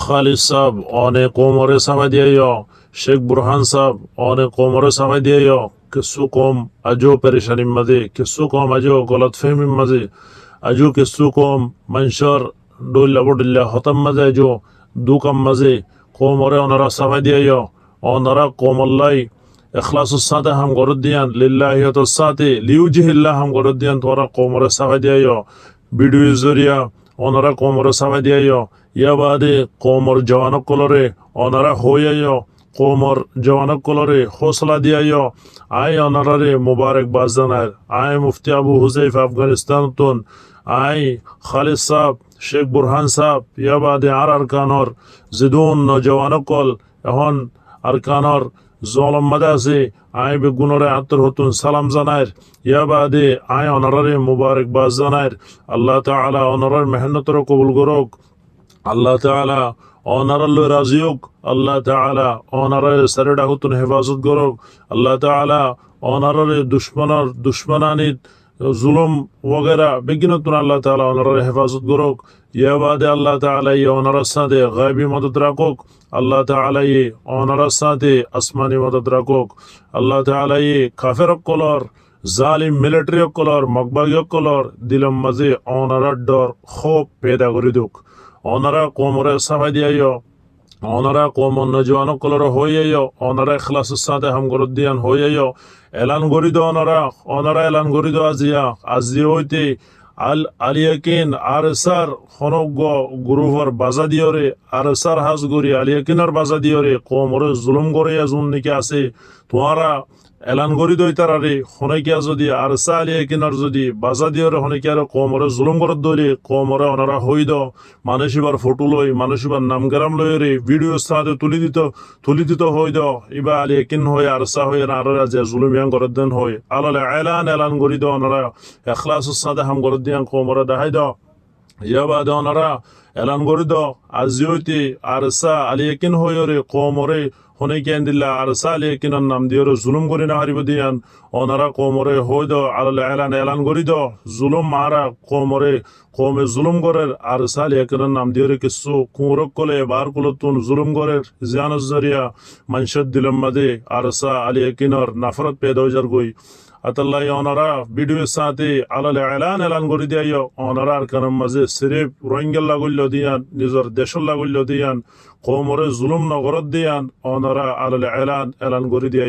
খালিদ সাহেব অনেক কোমরে সামাই দিয়ে শেখ বুরহান সাহেব অনেক কোমরে সামাই দিয়ে কিছু কম আজও পেরেশানির মাঝে কিছু কম আজও গলত ফেমির মাঝে আজও কিছু কম মানুষের ডইল্লা বডিল্লা হতাম মাঝে আজও দুকাম মাঝে কোমরে ওনারা সামাই দিয়ে ওনারা কোমল্লাই এখলাসুর সাথে হাম গরদ দিয়ান লিল্লাহিয়তুর সাথে লিউজিহিল্লাহ হাম গরদ দিয়ান তোরা কোমরে সামাই দিয়ে ভিডিও জরিয়া ওনারা কোমরে সামাই দিয়ে ইয়া বাদে কোমর জওয়ানক কলরে ওনারা হইয়াইও কোমর জওয়ানক কলরে হৌসলা দিয়াইও আয় ওনারারে মুবারকবাদ জানায় আয় মুফতি আবু হুজাইফা আফগানিস্তান তুন আয় খালিদ সাহেব শেখ বুরহান সাহেব ইয়া বাদে আর আরকানর জিদুন নজওয়ানক কল এখন আরকানর জলম মাদে আছে আয় বেগুনরে আত্মর হতুন সালাম জানায় ইয়া বাদে আয় ওনারারে মুবারকবাদ জানায় আল্লাহ তাআলা ওনারার মেহনতর কবুল করুক আল্লাহ তাআলা অনারাল্লো রাজিউক আল্লাহ তাআলা অনারের সারেডা হতুন হেফাজত করুক আল্লাহ তাআলা অনারের দুশ্মনানিত জুলুম ওগেরা বেগিনতুন আল্লাহ তাআলা অনারের হেফাজত করুক ইয়া বাদে আল্লাহ তাআলা ই অনারের সাথে গায়বী মদদ রাখুক আল্লাহ তাআলা ই অনারের সাথে আসমানি মদদ রাখুক আল্লাহ তাআলা ই কাফের কলর জালিম মিলিটারি কলর মকবাগী কলর দিলম মাঝে অনারার ডর খুব পেদা করে দুক ওনারা কোমরে সামাই দিয়ে ওনারা কোমর নজওয়ান কলর হইয়াইও ওনারা এখলাসের সাথে হাম গরদ দিয়ান হইয়াইও এলান গরিদ ওনারা এলান গরিদ আজি হইতে আলিয়াকিন আর সার হনজ্ঞ গুরুহর বাজা দিয়রে আর সার হাজ গরি আলিয়াকিনের বাজা দিয়রে কোমরে জুলুম করে জুন নাকি আছে তোমারা এলান গরি দই তারারে হনেকিয়া যদি আর সা আলিয়াকিনার যদি বাজা দিয়রে হনেকিয়ার কোমরে জুলুম করত দইলে কোমরে ওনারা হইদ মানুষিবার ফটো লই মানুষিবার নামগ্রাম লইরে ভিডিও সাথে তুলি দিত হইদ ইবা আলিয়াকিন হই আর সা হই আর যে জুলুমিয়ান করত দেন হই আলালে এলান গরি দ ওনারা এখলাসুর সাথে হাম করত দিয়ান কোমরে দেখাই দ ইয়া বাদে ওনারা এলান গরি দ আজি হইতে আর সা আলিয়াকিন হইরে কোমরে হনেকিয়ান দিল্লা আর সা আলিয়াকিনের নাম দিয়রে জুলুম করি না হারিব দিয়ান ওনারা কোমরে হই দ আলালে এলান গরি দ জুলুম মারা কোমে জুলুম করের আর সা আলিয়াকিনের নাম দিয়রে কিছু কুমরক কলে বার কুলতুন জুলুম করের জিয়ানস জরিয়া মানুষের দিলম মাদে আর সা আলিয়াকিনের নাফরত পেদ হয়ে যার গই আতাল্লাহ ওনারা ভিডিওর সাথে আলালে এলান করে দিয়ে ওনারা আর কারণ মাঝে সিরিফ রোহিঙ্গার লাগুল্য দিয়ান নিজের দেশের লাগুল্য দিয়ান কোমরে জুলুম নগরত দিয়ান ওনারা আলালে এলান করে দিয়ে